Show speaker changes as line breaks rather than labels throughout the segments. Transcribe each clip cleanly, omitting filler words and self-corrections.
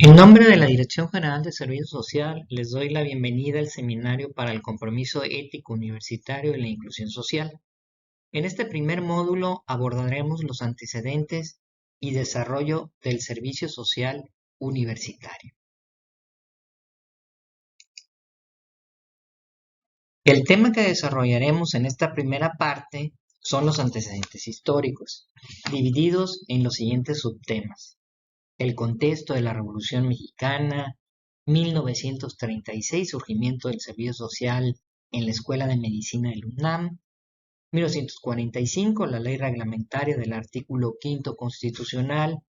En nombre de la Dirección General de Servicio Social, les doy la bienvenida al Seminario para el Compromiso Ético Universitario y la Inclusión Social. En este primer módulo abordaremos los antecedentes y desarrollo del servicio social universitario. El tema que desarrollaremos en esta primera parte son los antecedentes históricos, divididos en los siguientes subtemas: el contexto de la Revolución Mexicana, 1936, surgimiento del servicio social en la Escuela de Medicina del UNAM, 1945, la ley reglamentaria del artículo 5º constitucional,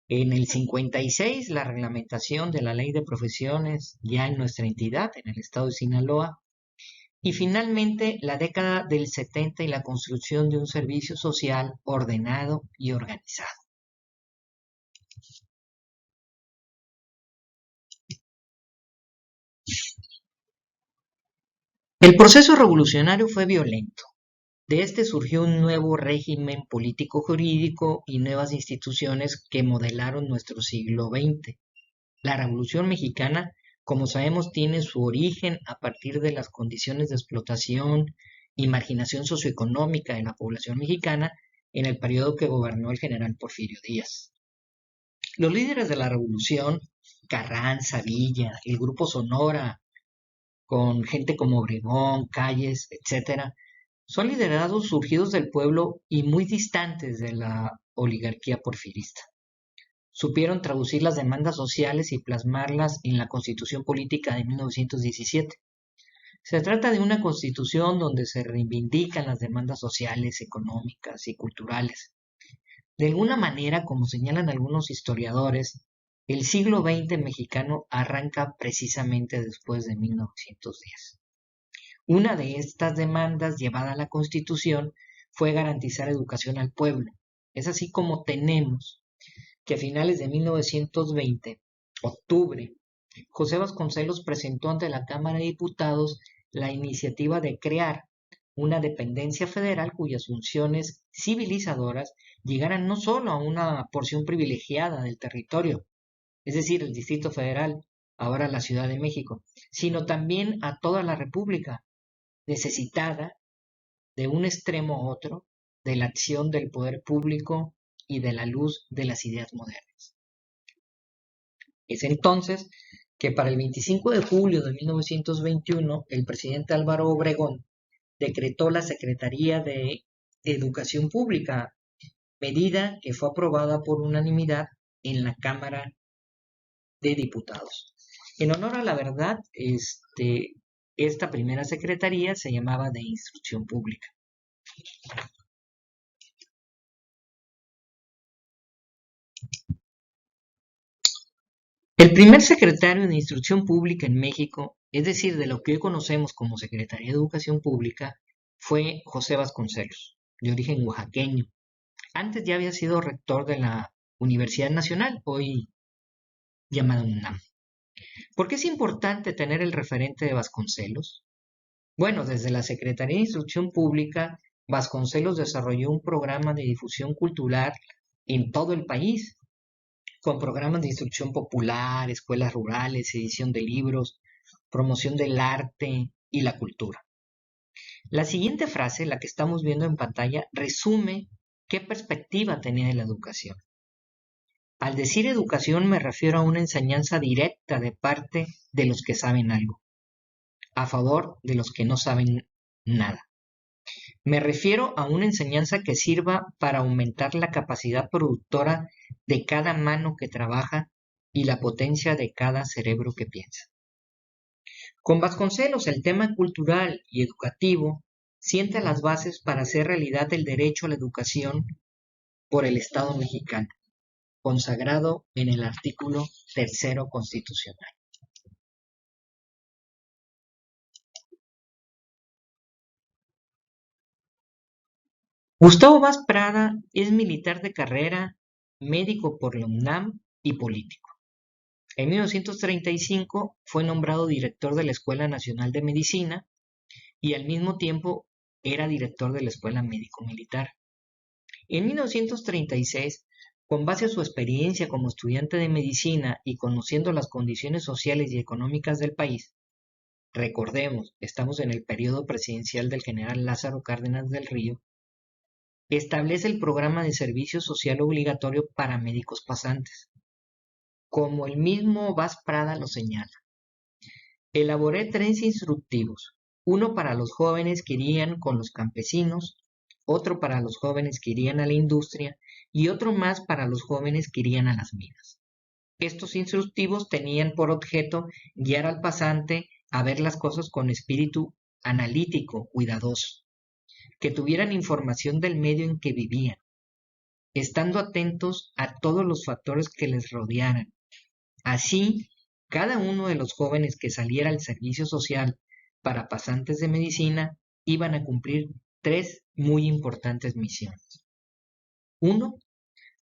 en el 56, la reglamentación de la ley de profesiones ya en nuestra entidad, en el estado de Sinaloa, y finalmente la década del 70 y la construcción de un servicio social ordenado y organizado. El proceso revolucionario fue violento. De este surgió un nuevo régimen político-jurídico y nuevas instituciones que modelaron nuestro siglo XX. La Revolución Mexicana, como sabemos, tiene su origen a partir de las condiciones de explotación y marginación socioeconómica de la población mexicana en el periodo que gobernó el general Porfirio Díaz. Los líderes de la revolución, Carranza, Villa, el Grupo Sonora, con gente como Obregón, Calles, etcétera, son liderados surgidos del pueblo y muy distantes de la oligarquía porfirista. Supieron traducir las demandas sociales y plasmarlas en la Constitución Política de 1917. Se trata de una constitución donde se reivindican las demandas sociales, económicas y culturales. De alguna manera, como señalan algunos historiadores, el siglo XX mexicano arranca precisamente después de 1910. Una de estas demandas llevada a la Constitución fue garantizar educación al pueblo. Es así como tenemos que a finales de 1920, octubre, José Vasconcelos presentó ante la Cámara de Diputados la iniciativa de crear una dependencia federal cuyas funciones civilizadoras llegaran no solo a una porción privilegiada del territorio, es decir, el Distrito Federal, ahora la Ciudad de México, sino también a toda la República, necesitada de un extremo a otro de la acción del poder público y de la luz de las ideas modernas. Es entonces que para el 25 de julio de 1921 el presidente Álvaro Obregón decretó la Secretaría de Educación Pública, medida que fue aprobada por unanimidad en la Cámara de Diputados. En honor a la verdad, esta primera secretaría se llamaba de Instrucción Pública. El primer secretario de Instrucción Pública en México, es decir, de lo que hoy conocemos como Secretaría de Educación Pública, fue José Vasconcelos, de origen oaxaqueño. Antes ya había sido rector de la Universidad Nacional, hoy llamada UNAM. ¿Por qué es importante tener el referente de Vasconcelos? Bueno, desde la Secretaría de Instrucción Pública, Vasconcelos desarrolló un programa de difusión cultural en todo el país, con programas de instrucción popular, escuelas rurales, edición de libros, promoción del arte y la cultura. La siguiente frase, la que estamos viendo en pantalla, resume qué perspectiva tenía de la educación. Al decir educación me refiero a una enseñanza directa de parte de los que saben algo, a favor de los que no saben nada. Me refiero a una enseñanza que sirva para aumentar la capacidad productora de cada mano que trabaja y la potencia de cada cerebro que piensa. Con Vasconcelos, el tema cultural y educativo sienta las bases para hacer realidad el derecho a la educación por el Estado mexicano, consagrado en el artículo 3º constitucional. Gustavo Vaz Prada es militar de carrera, médico por la UNAM y político. En 1935 fue nombrado director de la Escuela Nacional de Medicina y al mismo tiempo era director de la Escuela Médico Militar. En 1936 Con base a su experiencia como estudiante de medicina y conociendo las condiciones sociales y económicas del país, recordemos, estamos en el periodo presidencial del general Lázaro Cárdenas del Río, establece el programa de servicio social obligatorio para médicos pasantes. Como el mismo Vaz Prada lo señala, elaboré 3 instructivos, uno para los jóvenes que irían con los campesinos, otro para los jóvenes que irían a la industria y otro más para los jóvenes que irían a las minas. Estos instructivos tenían por objeto guiar al pasante a ver las cosas con espíritu analítico, cuidadoso, que tuvieran información del medio en que vivían, estando atentos a todos los factores que les rodearan. Así, cada uno de los jóvenes que saliera al servicio social para pasantes de medicina iban a cumplir 3 muy importantes misiones. 1.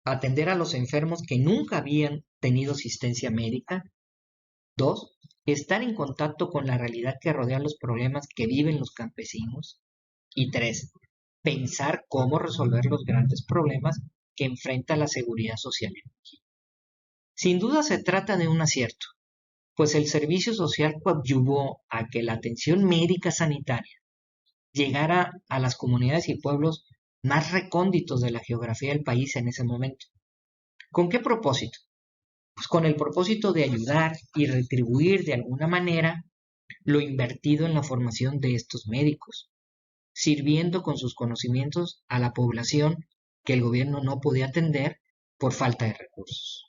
Atender a los enfermos que nunca habían tenido asistencia médica. 2. Estar en contacto con la realidad que rodea los problemas que viven los campesinos. Y 3. Pensar cómo resolver los grandes problemas que enfrenta la seguridad social en México. Sin duda se trata de un acierto, pues el servicio social coadyuvó a que la atención médica sanitaria llegara a las comunidades y pueblos más recónditos de la geografía del país en ese momento. ¿Con qué propósito? Pues con el propósito de ayudar y retribuir de alguna manera lo invertido en la formación de estos médicos, sirviendo con sus conocimientos a la población que el gobierno no podía atender por falta de recursos.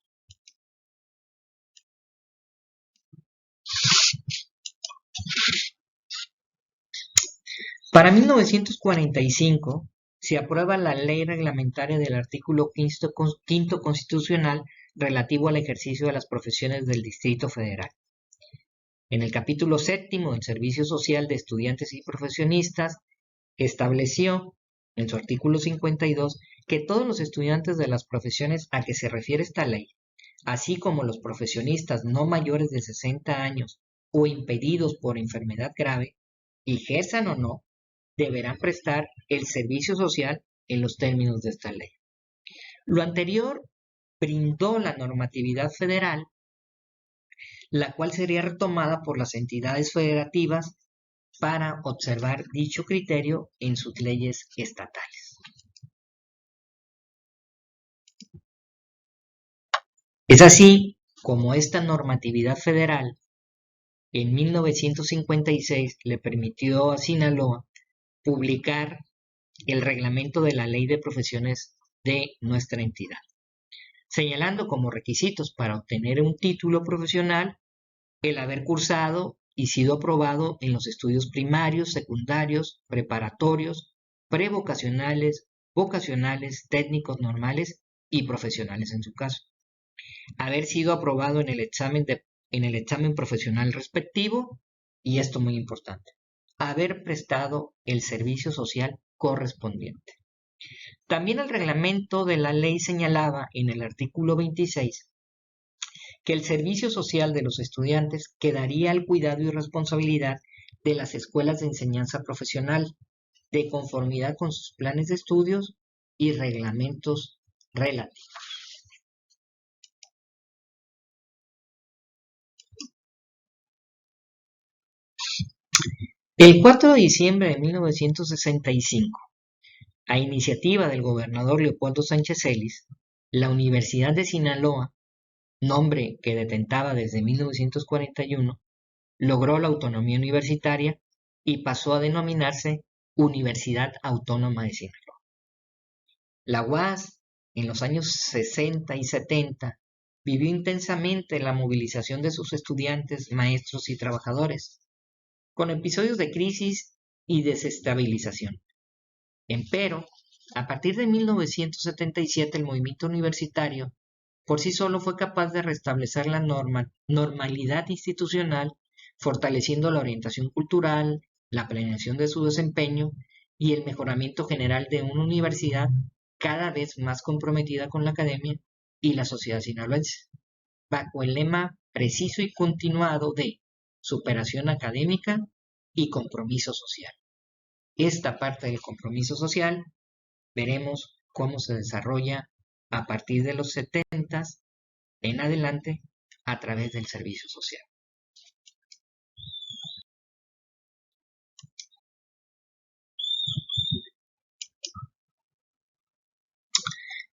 Para 1945 se aprueba la ley reglamentaria del artículo quinto constitucional relativo al ejercicio de las profesiones del Distrito Federal. En el capítulo 7 del Servicio Social de Estudiantes y Profesionistas, estableció en su artículo 52 que todos los estudiantes de las profesiones a que se refiere esta ley, así como los profesionistas no mayores de 60 años o impedidos por enfermedad grave, ejerzan o no, deberán prestar el servicio social en los términos de esta ley. Lo anterior brindó la normatividad federal, la cual sería retomada por las entidades federativas para observar dicho criterio en sus leyes estatales. Es así como esta normatividad federal en 1956 le permitió a Sinaloa publicar el reglamento de la Ley de Profesiones de nuestra entidad, señalando como requisitos para obtener un título profesional el haber cursado y sido aprobado en los estudios primarios, secundarios, preparatorios, prevocacionales, vocacionales, técnicos normales y profesionales en su caso. Haber sido aprobado en el examen profesional respectivo, y esto muy importante, haber prestado el servicio social correspondiente. También el reglamento de la ley señalaba en el artículo 26 que el servicio social de los estudiantes quedaría al cuidado y responsabilidad de las escuelas de enseñanza profesional, de conformidad con sus planes de estudios y reglamentos relativos. El 4 de diciembre de 1965, a iniciativa del gobernador Leopoldo Sánchez Celis, la Universidad de Sinaloa, nombre que detentaba desde 1941, logró la autonomía universitaria y pasó a denominarse Universidad Autónoma de Sinaloa. La UAS, en los años 60 y 70, vivió intensamente la movilización de sus estudiantes, maestros y trabajadores, con episodios de crisis y desestabilización. Empero, a partir de 1977 el movimiento universitario por sí solo fue capaz de restablecer la normalidad institucional, fortaleciendo la orientación cultural, la planeación de su desempeño y el mejoramiento general de una universidad cada vez más comprometida con la academia y la sociedad sinaloense, bajo el lema preciso y continuado de superación académica y compromiso social. Esta parte del compromiso social veremos cómo se desarrolla a partir de los 70 en adelante a través del servicio social.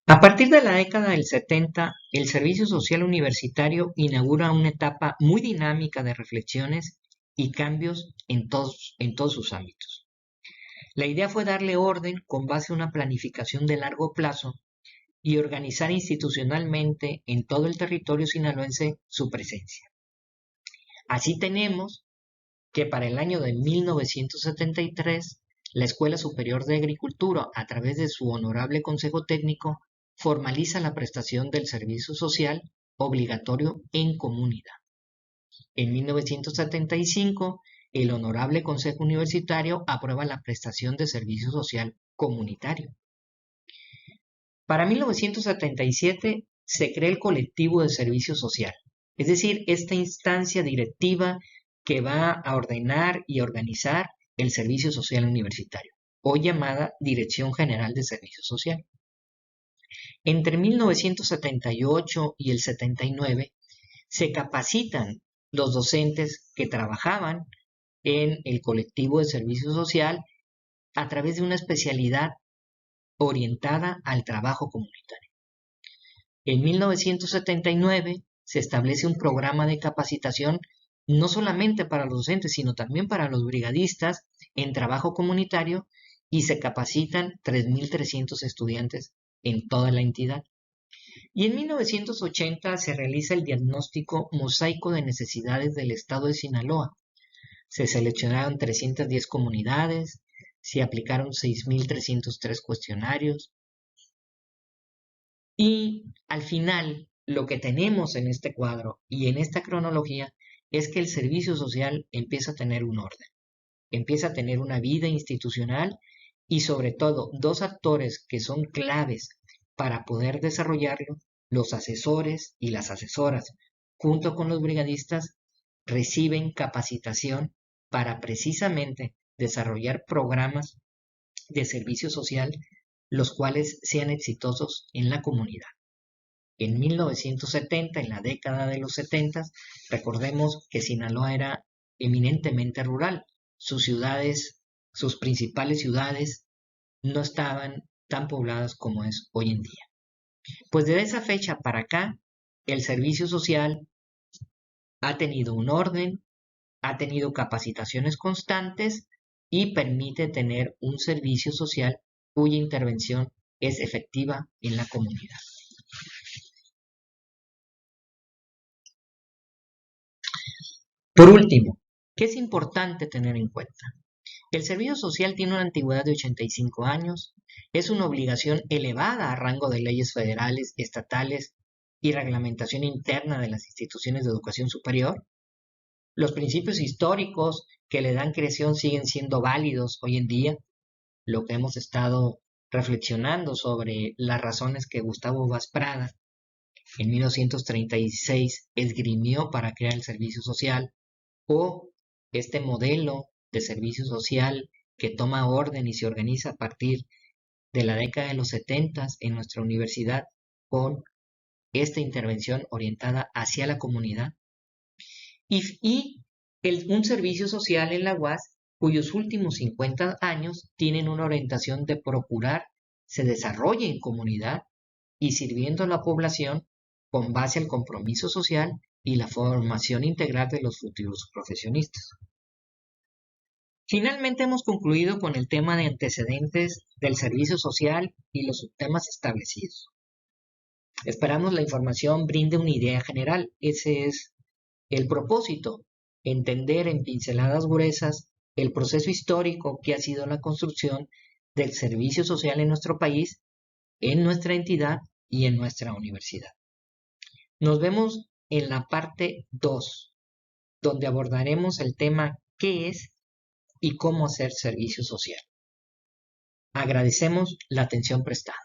A partir de la década del 70, el Servicio Social Universitario inaugura una etapa muy dinámica de reflexiones y cambios en todos sus ámbitos. La idea fue darle orden con base a una planificación de largo plazo y organizar institucionalmente en todo el territorio sinaloense su presencia. Así tenemos que para el año de 1973, la Escuela Superior de Agricultura, a través de su honorable Consejo Técnico, formaliza la prestación del servicio social obligatorio en comunidad. En 1975, el honorable Consejo Universitario aprueba la prestación de servicio social comunitario. Para 1977 se crea el colectivo de servicio social, es decir, esta instancia directiva que va a ordenar y organizar el servicio social universitario, hoy llamada Dirección General de Servicio Social. Entre 1978 y el 79 se capacitan los docentes que trabajaban en el colectivo de servicio social a través de una especialidad orientada al trabajo comunitario. En 1979 se establece un programa de capacitación no solamente para los docentes, sino también para los brigadistas en trabajo comunitario y se capacitan 3.300 estudiantes en toda la entidad. Y en 1980 se realiza el diagnóstico mosaico de necesidades del estado de Sinaloa. Se seleccionaron 310 comunidades, se aplicaron 6.303 cuestionarios y al final lo que tenemos en este cuadro y en esta cronología es que el servicio social empieza a tener un orden, empieza a tener una vida institucional y sobre todo dos actores que son claves para poder desarrollarlo, los asesores y las asesoras, junto con los brigadistas, reciben capacitación para precisamente desarrollar programas de servicio social, los cuales sean exitosos en la comunidad. En 1970, en la década de los 70, recordemos que Sinaloa era eminentemente rural. Sus ciudades, sus principales ciudades, no estaban tan pobladas como es hoy en día. Pues desde esa fecha para acá, el servicio social ha tenido un orden, ha tenido capacitaciones constantes y permite tener un servicio social cuya intervención es efectiva en la comunidad. Por último, ¿qué es importante tener en cuenta? El servicio social tiene una antigüedad de 85 años, es una obligación elevada a rango de leyes federales, estatales y reglamentación interna de las instituciones de educación superior. Los principios históricos que le dan creación siguen siendo válidos hoy en día. Lo que hemos estado reflexionando sobre las razones que Gustavo Vaz Prada en 1936 esgrimió para crear el servicio social, o este modelo de servicio social que toma orden y se organiza a partir de la década de los 70 en nuestra universidad con esta intervención orientada hacia la comunidad y un servicio social en la UAS cuyos últimos 50 años tienen una orientación de procurar se desarrolle en comunidad y sirviendo a la población con base al compromiso social y la formación integral de los futuros profesionistas. Finalmente hemos concluido con el tema de antecedentes del servicio social y los subtemas establecidos. Esperamos la información brinde una idea general. Ese es el propósito, entender en pinceladas gruesas el proceso histórico que ha sido la construcción del servicio social en nuestro país, en nuestra entidad y en nuestra universidad. Nos vemos en la parte 2, donde abordaremos el tema ¿qué es y cómo hacer servicio social? Agradecemos la atención prestada.